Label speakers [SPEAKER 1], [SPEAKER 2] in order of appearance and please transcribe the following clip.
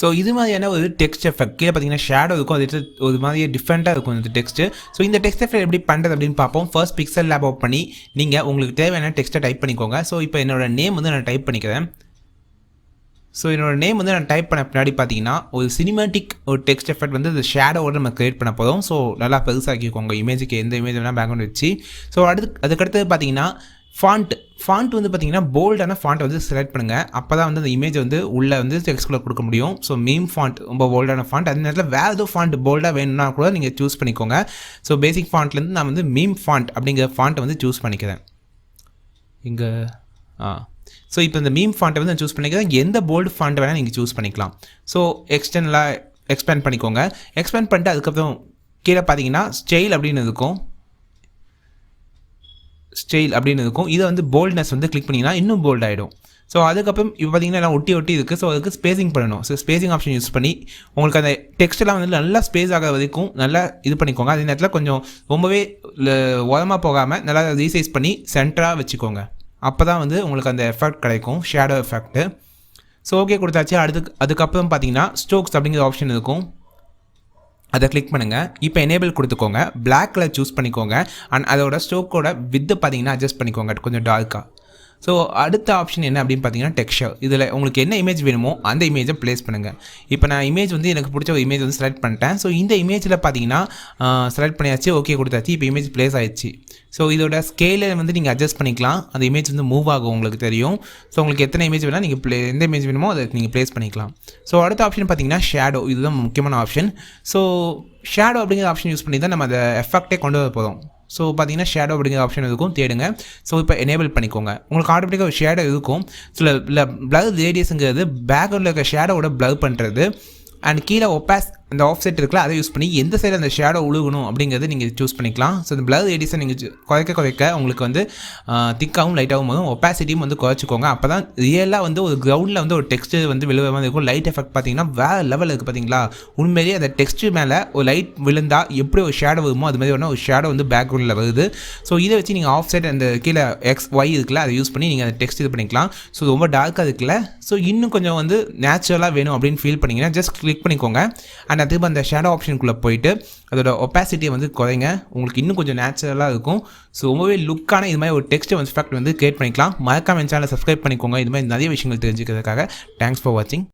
[SPEAKER 1] So இது மாதிரியான ஒரு டெக்ஸ்ட் எஃபெக்ட் கீழே பார்த்தீங்கன்னா ஷேடோ இருக்கும், அது ஒரு மாதிரியே டிஃப்ரெண்ட்டாக இருக்கும் இந்த டெக்ஸ்ட்டு. ஸோ இந்த டெக்ஸ்ட் எஃபெக்ட் எப்படி பண்ணுறது அப்படின்னு பார்ப்போம். ஃபர்ஸ்ட் பிக்சல் லேப் ஓப்பன் பண்ணி நீங்கள் உங்களுக்கு தேவையான டெக்ஸ்ட்டை டைப் பண்ணிக்கோங்க. ஸோ இப்போ என்னோட நேம் வந்து நான் டைப் பண்ணிக்கிறேன். ஸோ என்னோட நேம் வந்து நான் டைப் பண்ண பின்னாடி பார்த்தீங்கன்னா ஒரு சினிமேட்டிக் ஒரு டெக்ஸ்ட் எஃபெக்ட் வந்து இந்த ஷேடோவோட நம்ம கிரியேட் பண்ண போதும். ஸோ நல்லா பெருசாக்கிக்கோங்க இமேஜுக்கு, எந்த இமேஜ் வேணால் பேக்ரவுண்ட் வச்சு. ஸோ அதுக்கடுத்து பார்த்தீங்கன்னா ஃபாண்ட் வந்து பார்த்தீங்கன்னா போல்டான ஃபாண்ட் வந்து செலக்ட் பண்ணுங்கள். அப்போ தான் வந்து அந்த இமேஜ் வந்து உள்ளே வந்து டெக்ஸ்ட்குள்ளே கொடுக்க முடியும். ஸோ மீம் ஃபாண்ட் ரொம்ப போல்டான ஃபாண்ட். அந்த நேரத்தில் வேறு ஏதோ ஃபாண்ட் போல்டாக வேணும்னா கூட நீங்கள் சூஸ் பண்ணிக்கோங்க. ஸோ பேசிக் ஃபாண்ட்லேருந்து நான் வந்து மீம் ஃபாண்ட் அப்படிங்கிற ஃபாண்ட்டை வந்து சூஸ் பண்ணிக்கிறேன். இங்கே ஸோ இப்போ இந்த மீம் ஃபாண்ட்டை வந்து நான் சூஸ் பண்ணிக்கிறேன். எந்த போல்டு ஃபாண்ட் வேணால் நீங்கள் சூஸ் பண்ணிக்கலாம். ஸோ எக்ஸ்டர்னலாக எக்ஸ்பேண்ட் பண்ணிக்கோங்க. எக்ஸ்பேண்ட் பண்ணிட்டு அதுக்கப்புறம் கீழே பார்த்தீங்கன்னா ஸ்டைல் அப்படின்னு இருக்கும். இதை வந்து போல்ட்னஸ் வந்து கிளிக் பண்ணிங்கன்னா இன்னும் போல்ட் ஆகிடும். ஸோ அதுக்கப்புறம் இப்போ பார்த்தீங்கன்னா எல்லாம் ஒட்டி இருக்குது. ஸோ அதுக்கு ஸ்பேசிங் பண்ணணும். ஸோ ஸ்பேசிங் ஆப்ஷன் யூஸ் பண்ணி உங்களுக்கு அந்த டெக்ஸ்ட்டெல்லாம் வந்து நல்லா ஸ்பேஸ் ஆகிற வரைக்கும் நல்லா இது பண்ணிக்கோங்க. அதே நேரத்தில் கொஞ்சம் ரொம்பவே உரமாக போகாமல் நல்லா ரீசைஸ் பண்ணி சென்டராக வச்சுக்கோங்க. அப்போ தான் வந்து உங்களுக்கு அந்த எஃபெக்ட் கிடைக்கும், ஷேடோ எஃபெக்ட்டு. ஸோ ஓகே கொடுத்தாச்சு. அதுக்கப்புறம் பார்த்தீங்கன்னா ஸ்ட்ரோக்ஸ் அப்படிங்கிற ஆப்ஷன் இருக்கும், அதை கிளிக் பண்ணுங்கள். இப்போ எனேபிள் கொடுத்துக்கோங்க. பிளாக் கலர் சூஸ் பண்ணிக்கோங்க. அண்ட் அதோட ஸ்ட்ரோக்கோட வித்து பார்த்தீங்கன்னா அட்ஜஸ்ட் பண்ணிக்கோங்க கொஞ்சம் டார்க்காக. ஸோ அடுத்த ஆப்ஷன் என்ன அப்படின்னு பார்த்தீங்கன்னா டெக்ஸ்சர். இதில் உங்களுக்கு என்ன இமேஜ் வேணுமோ அந்த இமேஜை ப்ளேஸ் பண்ணுங்கள். இப்போ நான் இமேஜ் வந்து எனக்கு பிடிச்ச ஒரு இமேஜ் வந்து செலக்ட் பண்ணிட்டேன். ஸோ இந்த இமேஜில் பார்த்தீங்கன்னா செலக்ட் பண்ணியாச்சு, ஓகே கொடுத்தாச்சு. இப்போ இமேஜ் ப்ளேஸ் ஆகிடுச்சு. ஸோ இதோட ஸ்கேலை வந்து நீங்கள் அட்ஜஸ்ட் பண்ணிக்கலாம். அந்த இமேஜ் வந்து மூவ் ஆகும் உங்களுக்கு தெரியும். ஸோ உங்களுக்கு எத்தனை இமேஜ் வேணால் நீங்கள் எந்த இமேஜ் வேணுமோ அதை நீங்கள் ப்ளேஸ் பண்ணிக்கலாம். ஸோ அடுத்த ஆப்ஷன் பார்த்தீங்கன்னா ஷேடோ. இதுதான் முக்கியமான ஆப்ஷன். ஸோ ஷேடோ அப்படிங்கிற ஆப்ஷன் யூஸ் பண்ணி தான் நம்ம அதை எஃபெக்டே கொண்டு வர போகிறோம். ஸோ பார்த்தீங்கன்னா ஷேடோ அப்படிங்கிற ஆப்ஷன் இருக்கும், தேடுங்க. ஸோ இப்போ எனேபிள் பண்ணிக்கோங்க. உங்களுக்கு ஆட்டோமேட்டிக்காக ஒரு ஷேடோ இருக்கும். சில பிளர் ரேடியஸுங்கிறது பேக்ரவுண்டில் இருக்க ஷேடோவோட பிளர் பண்ணுறது. அண்ட் கீழே ஒப்பாஸ் அந்த ஆஃப் செட் இருக்குல்ல, அதை யூஸ் பண்ணி எந்த சைடு அந்த ஷேடோ உழுகணும் அப்படிங்கிறது நீங்கள் சூஸ் பண்ணிக்கலாம். ஸோ இந்த பிளர் ரேடியஸை நீங்கள் குறைக்க உங்களுக்கு வந்து திக்காகவும் லைட்டாகவும் போதும். ஒப்பாசிட்டியும் வந்து குறைச்சிக்கோங்க. அப்போ தான் ரியலாக வந்து ஒரு கிரவுண்டில் வந்து ஒரு டெக்ஸ்ட்டு வந்து விழுவ மாதிரி இருக்கும். லைட் எஃபெக்ட் பார்த்தீங்கன்னா வேறு லெவல் இருக்குது பார்த்தீங்களா. உண்மையிலேயே அந்த டெக்ஸ்ட்டு மேலே ஒரு லைட் விழுந்தால் எப்படி ஒரு ஷேடோ வருமோ அது மாதிரி ஒரு ஷேடோ வந்து பேக்ரவுண்டில் வருது. ஸோ இதை வச்சு நீங்கள் ஆஃப் செட் அந்த கீழே XY இருக்குல்ல, அதை யூஸ் பண்ணி நீங்கள் அந்த டெக்ஸ்ட் இது பண்ணிக்கலாம். ஸோ ரொம்ப டார்க்காக இருக்குல்ல. ஸோ இன்னும் கொஞ்சம் வந்து நேச்சுரலாக வேணும் அப்படின்னு ஃபீல் பண்ணிங்கன்னா ஜஸ்ட் கிளிக் பண்ணிக்கோங்க. அண்ட் அதுக்கு அந்த ஷேடோ ஆப்ஷனுக்குள்ளே போயிட்டு அதோட ஒப்பாசிட்டியை வந்து குறைங்க. உங்களுக்கு இன்னும் கொஞ்சம் நேச்சுரலாக இருக்கும். ஸோ ரொம்பவே லுக்கான இது மாதிரி ஒரு டெக்ஸ்ட் வந்து எஃபெக்ட் வந்து கிரியேட் பண்ணிக்கலாம். மறக்காம சேனலை சப்ஸ்கிரைப் பண்ணிக்கோங்க. இது மாதிரி நிறைய விஷயங்கள் தெரிஞ்சுக்கிறதுக்காக. தேங்க்ஸ் ஃபார் வாட்சிங்.